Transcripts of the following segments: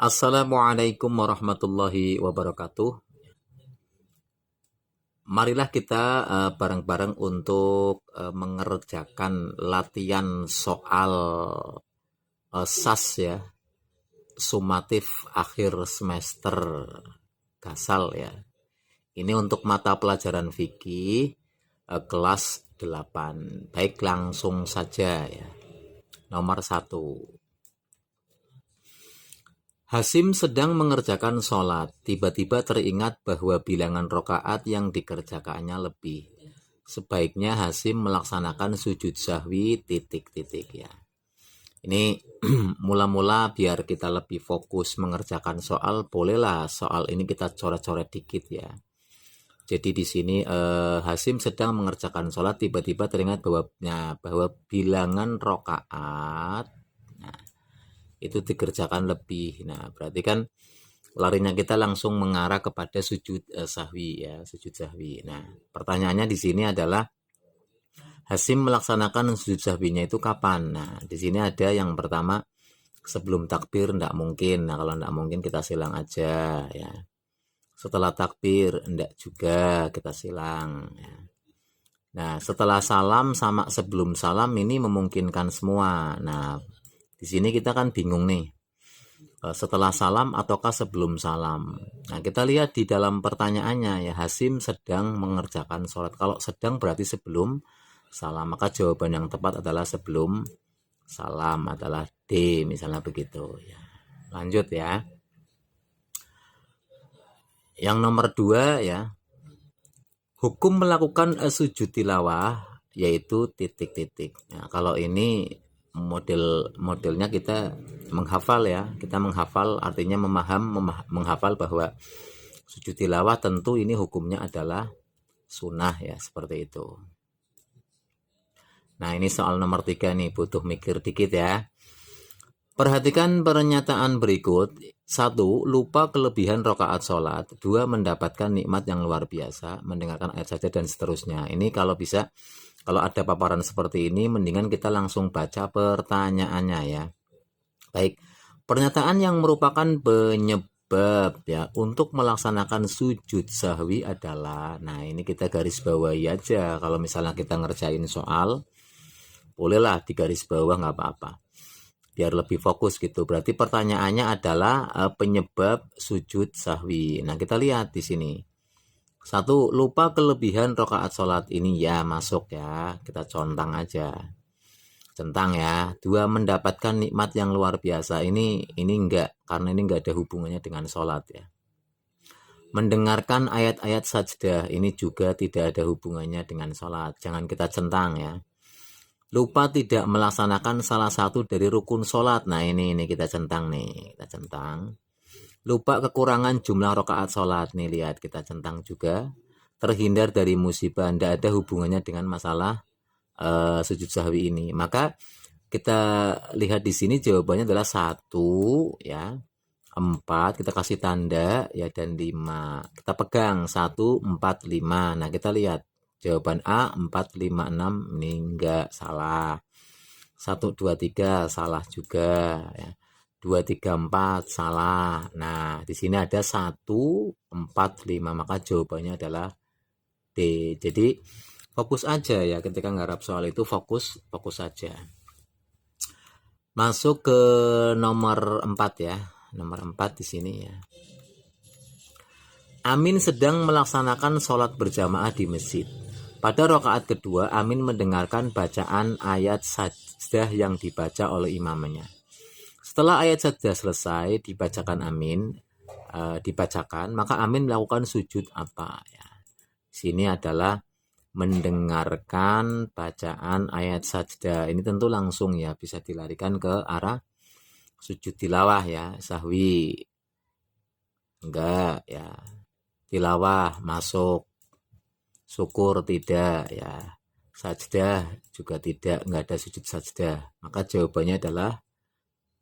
Assalamualaikum warahmatullahi wabarakatuh. Marilah kita bareng-bareng untuk mengerjakan latihan soal SAS ya, sumatif akhir semester Gasal ya. Ini untuk mata pelajaran fikih kelas 8. Baik, langsung saja ya. Nomor 1. Hasim sedang mengerjakan sholat, tiba-tiba teringat bahwa bilangan rokaat yang dikerjakannya lebih. Sebaiknya Hasim melaksanakan sujud sahwi titik-titik ya. Ini mula-mula biar kita lebih fokus mengerjakan soal, bolehlah soal ini kita coret-coret dikit ya. Jadi di sini Hasim sedang mengerjakan sholat, tiba-tiba teringat bahwa bilangan rokaat itu dikerjakan lebih. Nah, berarti kan larinya kita langsung mengarah kepada sujud sahwi ya, sujud sahwi. Nah, pertanyaannya di sini adalah Hasim melaksanakan sujud sahwinya itu kapan? Nah, di sini ada yang pertama sebelum takbir enggak mungkin. Nah, kalau enggak mungkin kita silang aja ya. Setelah takbir enggak juga, kita silang ya. Nah, setelah salam sama sebelum salam ini memungkinkan semua. Nah, di sini kita kan bingung nih. Setelah salam ataukah sebelum salam. Nah, kita lihat di dalam pertanyaannya ya, Hasim sedang mengerjakan sholat. Kalau sedang berarti sebelum salam, maka jawaban yang tepat adalah sebelum salam, adalah D misalnya begitu ya. Lanjut ya. Yang nomor 2 ya, hukum melakukan sujud tilawah yaitu titik-titik. Nah, kalau ini modelnya kita menghafal ya, kita menghafal artinya menghafal bahwa sujud tilawah tentu ini hukumnya adalah sunnah ya, seperti itu. Nah, ini soal nomor 3 nih, butuh mikir dikit ya. Perhatikan pernyataan berikut. 1. Lupa kelebihan rokaat sholat. 2. Mendapatkan nikmat yang luar biasa, mendengarkan ayat saja dan seterusnya. Ini kalau bisa, kalau ada paparan seperti ini, mendingan kita langsung baca pertanyaannya ya. Baik, pernyataan yang merupakan penyebab ya untuk melaksanakan sujud sahwi adalah, nah ini kita garis bawahi aja. Kalau misalnya kita ngerjain soal, bolehlah di garis bawah nggak apa-apa. Biar lebih fokus gitu. Berarti pertanyaannya adalah penyebab sujud sahwi. Nah, kita lihat di sini. 1. Lupa kelebihan rokaat sholat, ini ya masuk ya. Kita contang aja. Centang ya. 2. Mendapatkan nikmat yang luar biasa. Ini enggak, karena ini enggak ada hubungannya dengan sholat ya. Mendengarkan ayat-ayat sajdah, ini juga tidak ada hubungannya dengan sholat. Jangan kita centang ya. Lupa tidak melaksanakan salah satu dari rukun sholat. Nah ini kita centang nih, kita centang. Lupa kekurangan jumlah rakaat sholat, nih lihat kita centang juga. Terhindar dari musibah, tidak ada hubungannya dengan masalah sujud sahwi ini. Maka kita lihat di sini jawabannya adalah 1 ya, 4 kita kasih tanda ya, dan 5 kita pegang 1, 4, 5. Nah kita lihat jawaban A 4, 5, 6 ini enggak, salah. 1, 2, 3 salah juga ya. 2, 3, 4 salah. Nah, di sini ada 1, 4, 5, maka jawabannya adalah D. Jadi fokus aja ya, ketika nggarap soal itu fokus aja. Masuk ke nomor 4 ya. Nomor 4 di sini ya. Amin sedang melaksanakan sholat berjamaah di masjid. Pada rakaat kedua, Amin mendengarkan bacaan ayat sajdah yang dibaca oleh imamnya. Setelah ayat sajdah selesai dibacakan maka Amin melakukan sujud apa ya? Sini adalah mendengarkan bacaan ayat sajdah. Ini tentu langsung ya, bisa dilarikan ke arah sujud tilawah ya, sahwi enggak ya, tilawah masuk, syukur tidak ya, sajdah juga tidak, enggak ada sujud sajdah. Maka jawabannya adalah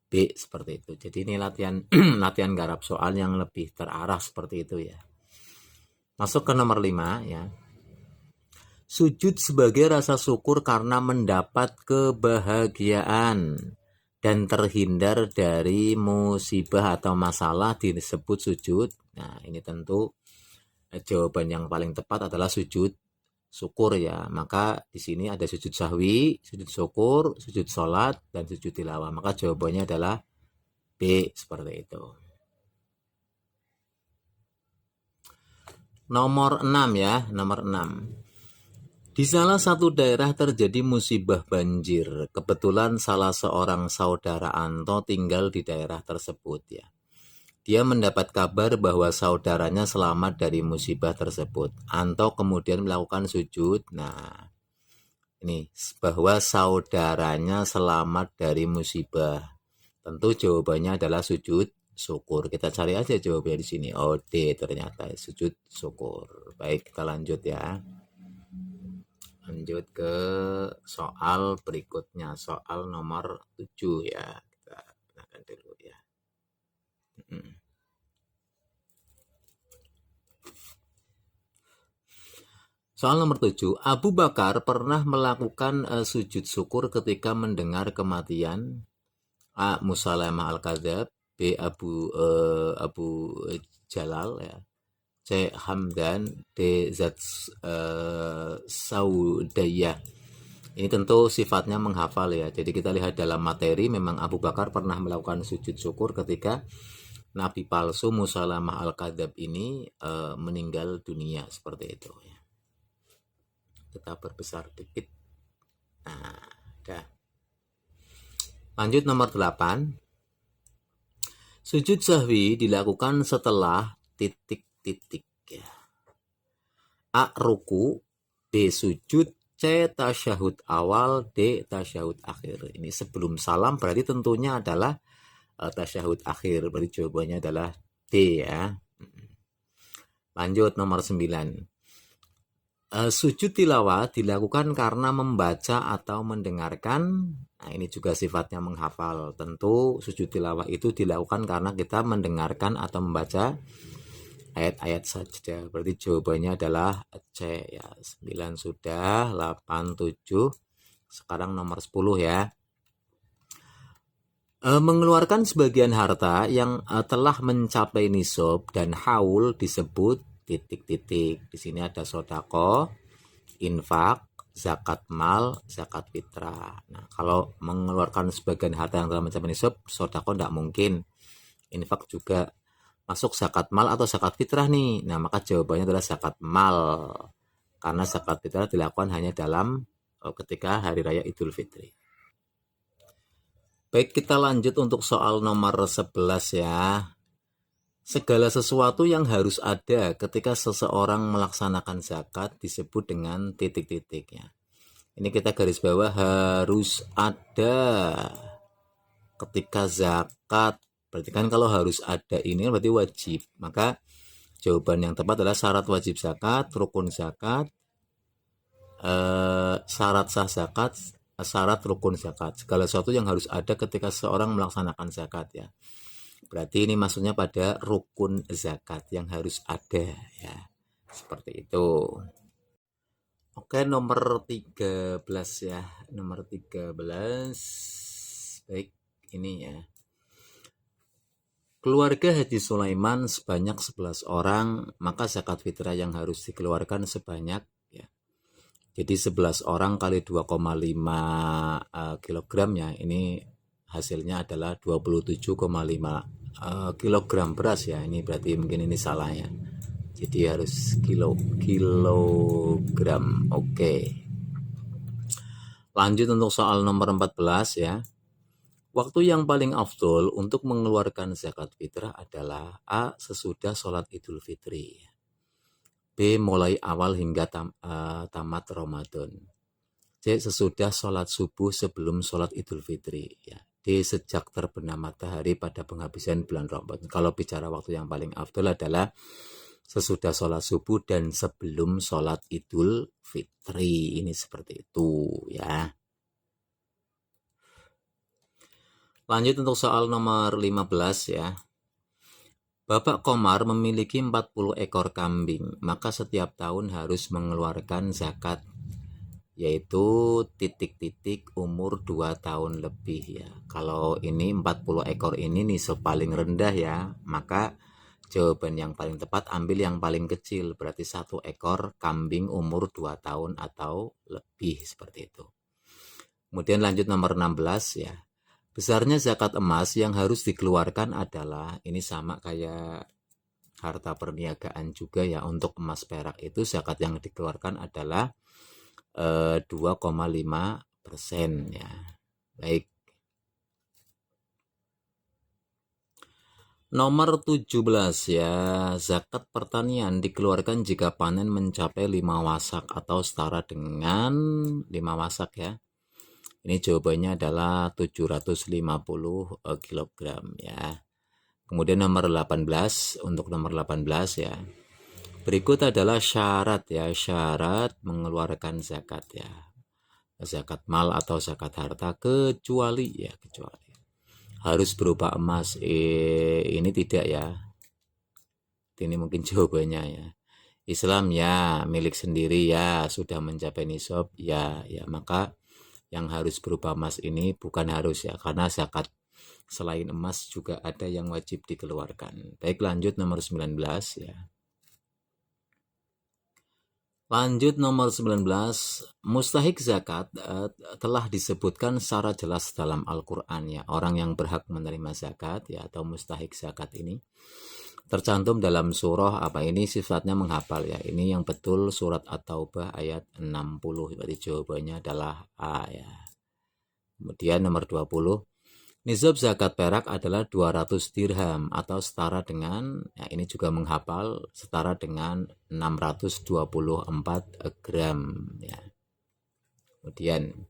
B, seperti itu. Jadi ini latihan latihan garap soal yang lebih terarah seperti itu ya. Masuk ke nomor 5 ya. Sujud sebagai rasa syukur karena mendapat kebahagiaan. dan terhindar dari musibah atau masalah disebut sujud. Nah, ini tentu jawaban yang paling tepat adalah sujud syukur ya. Maka di sini ada sujud sahwi, sujud syukur, sujud sholat, dan sujud tilawah. Maka jawabannya adalah B, seperti itu. Nomor 6 ya, nomor 6. Di salah satu daerah terjadi musibah banjir. Kebetulan salah seorang saudara Anto tinggal di daerah tersebut ya. Dia mendapat kabar bahwa saudaranya selamat dari musibah tersebut. Anto kemudian melakukan sujud. Nah, ini bahwa saudaranya selamat dari musibah. Tentu jawabannya adalah sujud syukur. Kita cari aja jawabannya di sini. Oh, D ternyata sujud syukur. Baik, kita lanjut ya. Lanjut ke soal berikutnya, soal nomor 7 ya. Kita gunakan dulu ya. Soal nomor 7, Abu Bakar pernah melakukan sujud syukur ketika mendengar kematian A. Musalamah al-Kadzab, B. Abu Jalal ya, C. Hamdan, D. Zat Saudiyah. Ini tentu sifatnya menghafal ya. Jadi kita lihat dalam materi, memang Abu Bakar pernah melakukan sujud syukur ketika Nabi palsu Musalamah al-Kadzab ini meninggal dunia, seperti itu ya. Kita perbesar dikit. Nah, udah. Lanjut nomor 8. Sujud sahwi dilakukan setelah titik-titik ya. A. Ruku, B. Sujud, C. Tasyahud awal, D. Tasyahud akhir. Ini sebelum salam berarti tentunya adalah tasyahud akhir. Berarti jawabannya adalah D ya. Lanjut nomor 9. Sujud tilawah dilakukan karena membaca atau mendengarkan. Nah, ini juga sifatnya menghafal. Tentu sujud tilawah itu dilakukan karena kita mendengarkan atau membaca ayat-ayat sajdah. Berarti jawabannya adalah C ya. 9 sudah, 8, 7. Sekarang nomor 10 ya. Mengeluarkan sebagian harta yang telah mencapai nisab dan haul disebut titik-titik. Di sini ada sodako, infak, zakat mal, zakat fitrah. Nah, kalau mengeluarkan sebagian harta yang telah mencapai nisab, sodako tidak mungkin. Infak juga masuk zakat mal atau zakat fitrah nih. Nah, maka jawabannya adalah zakat mal. Karena zakat fitrah dilakukan hanya dalam ketika hari raya Idul Fitri. Baik, kita lanjut untuk soal nomor 11 ya. Segala sesuatu yang harus ada ketika seseorang melaksanakan zakat disebut dengan titik-titik ya. Ini kita garis bawah harus ada ketika zakat. Berarti kan kalau harus ada ini berarti wajib. Maka jawaban yang tepat adalah syarat wajib zakat, rukun zakat, syarat sah zakat, syarat rukun zakat. Segala sesuatu yang harus ada ketika seseorang melaksanakan zakat ya. Berarti ini maksudnya pada rukun zakat yang harus ada ya. Seperti itu. Oke, nomor 13 ya. Nomor 13. Baik, ini ya. Keluarga Haji Sulaiman sebanyak 11 orang, maka zakat fitrah yang harus dikeluarkan sebanyak ya. Jadi 11 orang kali 2,5 kilogram ya. Ini hasilnya adalah 27,5 kilogram beras ya. Ini berarti mungkin ini salah ya. Jadi harus kilogram. Oke. Lanjut untuk soal nomor 14 ya. Waktu yang paling afdol untuk mengeluarkan zakat fitrah adalah A. Sesudah sholat Idul Fitri, B. Mulai awal hingga tamat Ramadan, C. Sesudah sholat subuh sebelum sholat Idul Fitri ya. D. Sejak terbenam matahari pada penghabisan bulan Ramadan. Kalau bicara waktu yang paling afdol adalah sesudah sholat subuh dan sebelum sholat Idul Fitri. Ini seperti itu ya. Lanjut untuk soal nomor 15 ya. Bapak Komar memiliki 40 ekor kambing, maka setiap tahun harus mengeluarkan zakat yaitu titik-titik umur 2 tahun lebih ya. Kalau ini 40 ekor ini nisab paling rendah ya, maka jawaban yang paling tepat ambil yang paling kecil, berarti 1 ekor kambing umur 2 tahun atau lebih seperti itu. Kemudian lanjut nomor 16 ya. Besarnya zakat emas yang harus dikeluarkan adalah, ini sama kayak harta perniagaan juga ya, untuk emas perak itu zakat yang dikeluarkan adalah 2,5% ya. Baik. Nomor 17 ya, zakat pertanian dikeluarkan jika panen mencapai 5 wasak atau setara dengan 5 wasak ya. Ini jawabannya adalah 750 kg ya. Kemudian nomor 18, untuk nomor 18 ya. Berikut adalah syarat ya, syarat mengeluarkan zakat ya. Zakat mal atau zakat harta kecuali harus berupa emas. Ini tidak ya. Ini mungkin jawabannya ya. Islam ya, milik sendiri ya, sudah mencapai nisab ya, maka yang harus berupa emas ini bukan harus ya, karena zakat selain emas juga ada yang wajib dikeluarkan. Baik, lanjut nomor 19 ya. Lanjut nomor 19, mustahik zakat telah disebutkan secara jelas dalam Al-Quran ya. Orang yang berhak menerima zakat ya, atau mustahik zakat ini tercantum dalam surah apa ini, sifatnya menghafal ya. Ini yang betul surat At-Taubah ayat 60, berarti jawabannya adalah A ya. Kemudian nomor 20, nisab zakat perak adalah 200 dirham atau setara dengan, ya ini juga menghafal, setara dengan 624 gram ya. Kemudian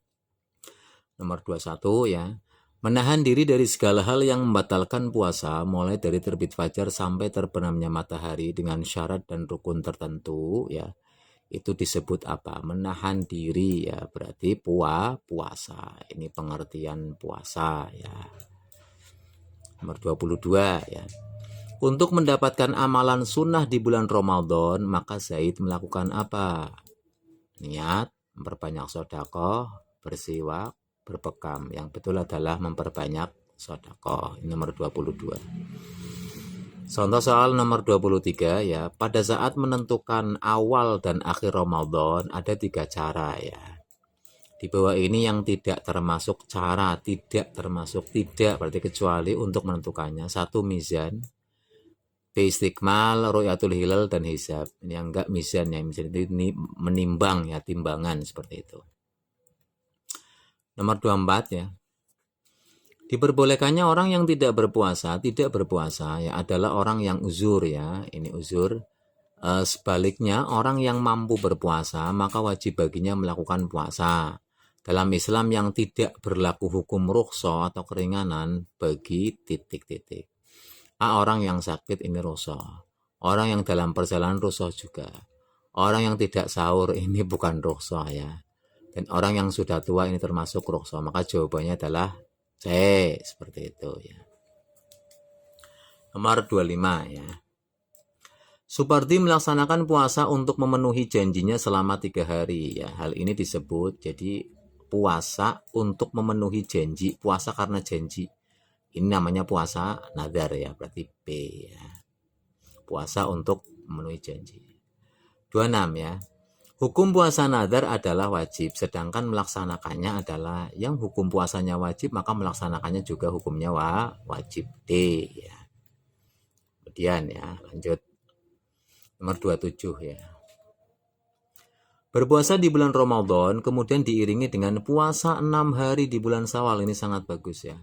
nomor 21 ya, menahan diri dari segala hal yang membatalkan puasa mulai dari terbit fajar sampai terbenamnya matahari dengan syarat dan rukun tertentu ya. Itu disebut apa? Menahan diri ya, berarti puasa. Ini pengertian puasa ya. Nomor 22 ya. Untuk mendapatkan amalan sunnah di bulan Ramadan, maka Zaid melakukan apa? Niat, memperbanyak sedekah, bersiwak, berbekam. Yang betul adalah memperbanyak sedekah. Ini nomor 22. Contoh soal nomor 23 ya. Pada saat menentukan awal dan akhir Ramadan ada 3 cara ya. Di bawah ini yang tidak termasuk cara, tidak berarti kecuali untuk menentukannya. 1 mizan, B istikmal, ru'yatul hilal, dan hisab. Ini yang enggak mizan ya, mizan itu ini menimbang ya, timbangan seperti itu. Nomor 24 ya. Diperbolehkannya orang yang tidak berpuasa ya adalah orang yang uzur ya. Ini uzur. Sebaliknya orang yang mampu berpuasa maka wajib baginya melakukan puasa. Dalam Islam yang tidak berlaku hukum rukhsah atau keringanan bagi titik-titik. Orang yang sakit ini rukhsah. Orang yang dalam perjalanan rukhsah juga. Orang yang tidak sahur ini bukan rukhsah ya. Dan orang yang sudah tua ini termasuk rukhsah. Maka jawabannya adalah C, seperti itu ya. Nomor 25 ya. Supardi melaksanakan puasa untuk memenuhi janjinya selama 3 hari ya. Hal ini disebut jadi puasa untuk memenuhi janji, puasa karena janji. Ini namanya puasa nadar ya, berarti B ya. Puasa untuk memenuhi janji. 26 ya. Hukum puasa nadar adalah wajib, sedangkan melaksanakannya adalah yang hukum puasanya wajib, maka melaksanakannya juga hukumnya wajib. D ya. Kemudian ya, lanjut nomor 27 ya. Berpuasa di bulan Ramadan kemudian diiringi dengan puasa 6 hari di bulan Syawal, ini sangat bagus ya.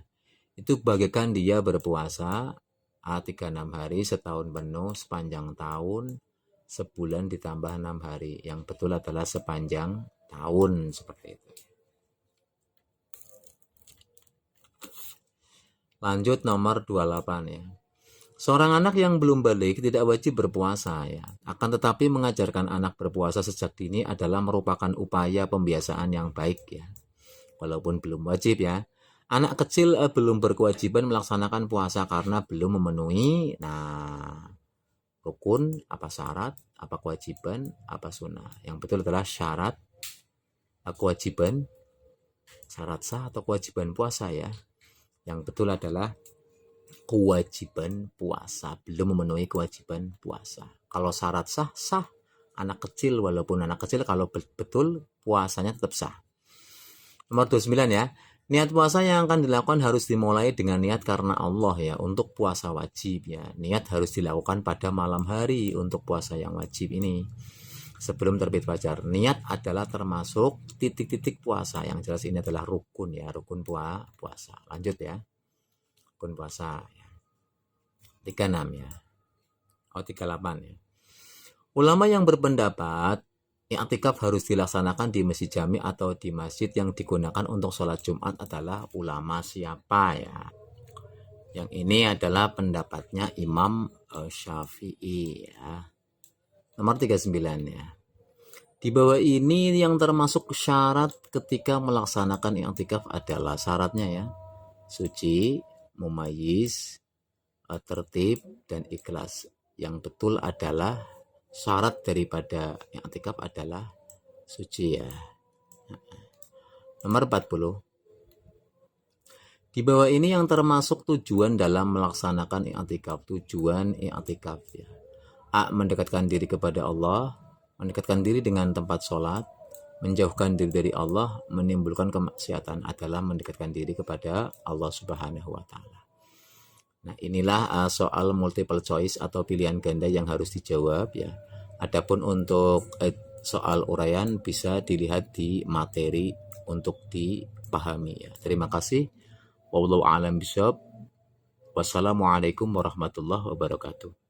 Itu bagaikan dia berpuasa 36 hari setahun penuh, sepanjang tahun, sebulan ditambah 6 hari. Yang betul adalah sepanjang tahun, seperti itu. Lanjut nomor 28 ya. Seorang anak yang belum balik tidak wajib berpuasa ya. Akan tetapi mengajarkan anak berpuasa sejak dini adalah merupakan upaya pembiasaan yang baik ya. Walaupun belum wajib ya. Anak kecil belum berkewajiban melaksanakan puasa karena belum memenuhi rukun, apa syarat, apa kewajiban, apa sunnah. Yang betul adalah syarat kewajiban syarat sah atau kewajiban puasa ya. Yang betul adalah kewajiban puasa, belum memenuhi kewajiban puasa. Kalau syarat sah, sah. Anak kecil, walaupun anak kecil, kalau betul puasanya tetap sah. Nomor 29 ya. Niat puasa yang akan dilakukan harus dimulai dengan niat karena Allah ya, untuk puasa wajib ya. Niat harus dilakukan pada malam hari untuk puasa yang wajib ini. Sebelum terbit fajar. Niat adalah termasuk titik-titik puasa. Yang jelas ini adalah rukun ya, rukun puasa. Lanjut ya. Rukun puasa ya. 36 ya. 38 ya. Ulama yang berpendapat i'tikaf harus dilaksanakan di masjid jami atau di masjid yang digunakan untuk sholat Jumat adalah ulama siapa ya? Yang ini adalah pendapatnya Imam Syafi'i ya. Nomor 39 ya. Di bawah ini yang termasuk syarat ketika melaksanakan i'tikaf adalah syaratnya ya. Suci, mumayyiz, tertib, dan ikhlas. Yang betul adalah syarat daripada i'tikaf adalah suci ya. Nomor 40. Di bawah ini yang termasuk tujuan dalam melaksanakan i'tikaf. Tujuan i'tikaf ya. A. Mendekatkan diri kepada Allah, mendekatkan diri dengan tempat sholat, menjauhkan diri dari Allah, menimbulkan kemaksiatan adalah mendekatkan diri kepada Allah Subhanahu wa Ta'ala. Nah, inilah soal multiple choice atau pilihan ganda yang harus dijawab ya. Adapun untuk soal uraian bisa dilihat di materi untuk dipahami ya. Terima kasih. Wallahu a'lam bishawab. Wassalamualaikum warahmatullahi wabarakatuh.